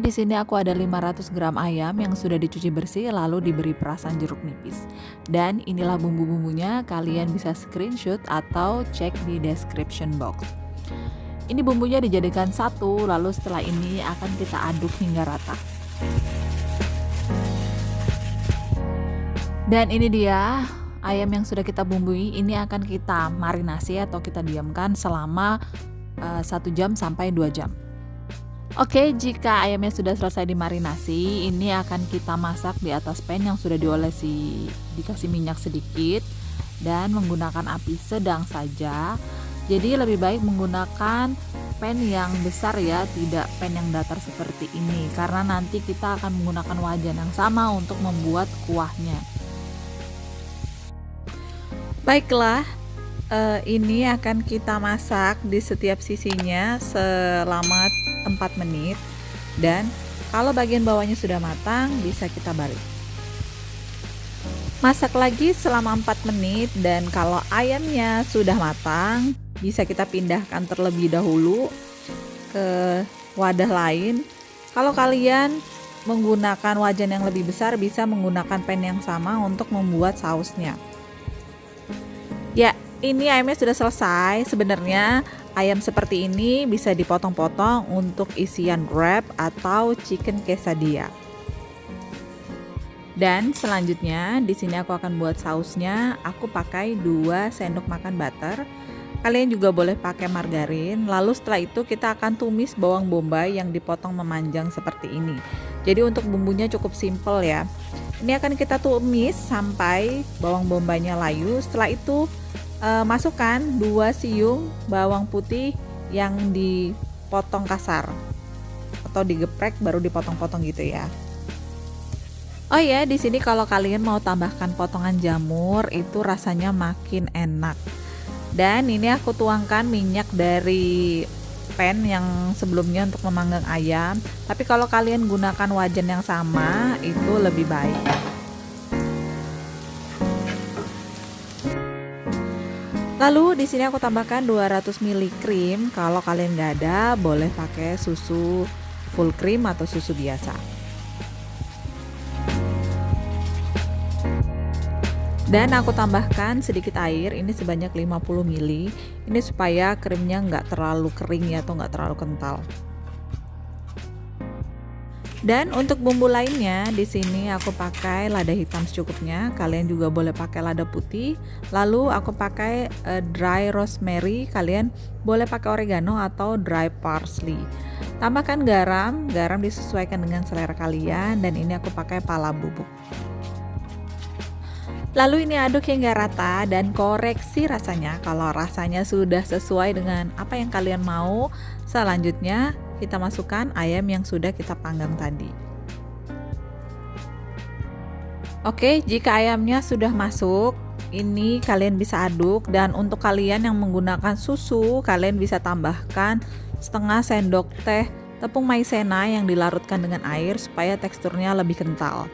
Oke, di sini aku ada 500 gram ayam yang sudah dicuci bersih lalu diberi perasan jeruk nipis. Dan inilah bumbu-bumbunya, kalian bisa screenshot atau cek di description box. Ini bumbunya dijadikan satu, lalu setelah ini akan kita aduk hingga rata. Dan ini dia ayam yang sudah kita bumbui, ini akan kita marinasi atau kita diamkan selama 1 jam sampai 2 jam. Oke, jika ayamnya sudah selesai dimarinasi, ini akan kita masak di atas pan yang sudah dikasih minyak sedikit dan menggunakan api sedang saja. Jadi lebih baik menggunakan pan yang besar ya, tidak pan yang datar seperti ini, karena nanti kita akan menggunakan wajan yang sama untuk membuat kuahnya. Baiklah, ini akan kita masak di setiap sisinya selama 4 menit, dan kalau bagian bawahnya sudah matang bisa kita balik. Masak lagi selama 4 menit, dan kalau ayamnya sudah matang bisa kita pindahkan terlebih dahulu ke wadah lain. Kalau kalian menggunakan wajan yang lebih besar bisa menggunakan pan yang sama untuk membuat sausnya. Ya, ini ayamnya sudah selesai. Sebenarnya ayam seperti ini bisa dipotong-potong untuk isian wrap atau chicken quesadilla. Dan selanjutnya di sini aku akan buat sausnya. Aku pakai 2 sendok makan butter. Kalian juga boleh pakai margarin. Lalu setelah itu kita akan tumis bawang bombay yang dipotong memanjang seperti ini. Jadi untuk bumbunya cukup simple ya. Ini akan kita tumis sampai bawang bombaynya layu. Setelah itu masukkan 2 siung bawang putih yang dipotong kasar atau digeprek baru dipotong-potong gitu ya. Oh ya, di sini kalau kalian mau tambahkan potongan jamur itu rasanya makin enak. Dan ini aku tuangkan minyak dari pan yang sebelumnya untuk memanggang ayam. Tapi kalau kalian gunakan wajan yang sama itu lebih baik. Lalu di sini aku tambahkan 200 ml krim. Kalau kalian nggak ada, boleh pakai susu full cream atau susu biasa. Dan aku tambahkan sedikit air, ini sebanyak 50 ml. Ini supaya krimnya nggak terlalu kering ya, atau nggak terlalu kental. Dan untuk bumbu lainnya di sini aku pakai lada hitam secukupnya. Kalian juga boleh pakai lada putih. Lalu aku pakai dry rosemary. Kalian boleh pakai oregano atau dry parsley. Tambahkan garam. Garam disesuaikan dengan selera kalian. Dan ini aku pakai pala bubuk. Lalu ini aduk hingga rata dan koreksi rasanya. Kalau rasanya sudah sesuai dengan apa yang kalian mau, selanjutnya kita masukkan ayam yang sudah kita panggang tadi. Oke, jika ayamnya sudah masuk, ini kalian bisa aduk. Dan untuk kalian yang menggunakan susu, kalian bisa tambahkan setengah sendok teh tepung maizena yang dilarutkan dengan air supaya teksturnya lebih kental.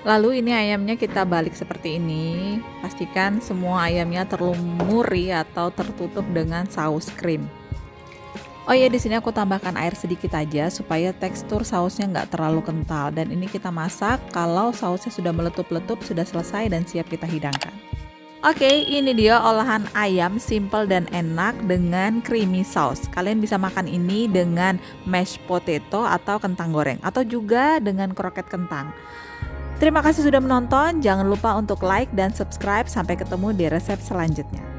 Lalu ini ayamnya kita balik seperti ini. Pastikan semua ayamnya terlumuri atau tertutup dengan saus krim. Oh ya, di sini aku tambahkan air sedikit aja supaya tekstur sausnya nggak terlalu kental. Dan ini kita masak. Kalau sausnya sudah meletup-letup, sudah selesai dan siap kita hidangkan. Oke, ini dia olahan ayam simple dan enak dengan creamy sauce. Kalian bisa makan ini dengan mashed potato atau kentang goreng, atau juga dengan kroket kentang. Terima kasih sudah menonton. Jangan lupa untuk like dan subscribe. Sampai ketemu di resep selanjutnya.